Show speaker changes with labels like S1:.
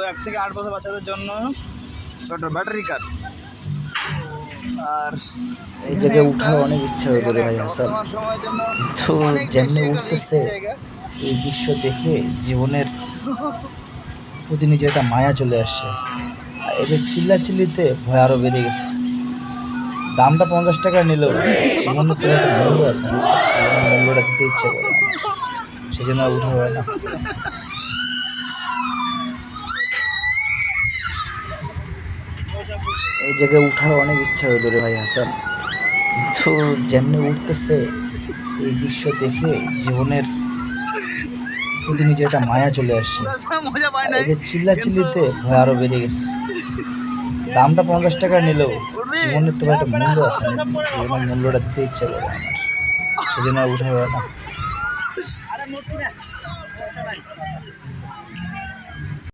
S1: 1 থেকে 8 বছর বাচ্চাদের জন্য ছোট ব্যাটারি কার। আর
S2: এই জায়গায় উঠার অনেক ইচ্ছা হতো রে ভাই হাসান,
S1: বর্তমান সময়ের জন্য
S2: কিন্তু
S1: অনেক
S2: যেমনি
S1: বেশি একটা
S2: উঠতেছে
S1: রিস্কি জায়গা।
S2: এই দৃশ্য দেখে জীবনের প্রতি নিজে একটা মায়া চলে আসছে। আর এদের চিল্লাচিল্লিতে ভয় আরো বেড়ে গেছে। দামটা 50 টাকা নিলেও জীবনের তো একটা মূল্য আছে না, জীবনের মূল্যটা দিতে ইচ্ছে করে আমার, সেই জন্য আর উঠা হয় না। এই জায়গায় উঠার অনেক ইচ্ছা হইল রে ভাই হাসান, কিন্তু যেমনি উঠতেছে এই দৃশ্য দেখে জীবনের প্রতি নিজে একটা মায়া চলে আসছে।
S1: মজা পাই
S2: আর
S1: নাই
S2: এদের
S1: কিন্তু
S2: চিল্লাচিল্লিতে ভয় আরো বেড়ে গেছে। দামটা 50 টাকা নিলেও
S1: উঠবি?
S2: জীবনের তো একটা মূল্য আছে নাকি, জীবনের মূল্যটা দিতে ইচ্ছে করে আমার, সেই জন্য আর উঠা হয় না।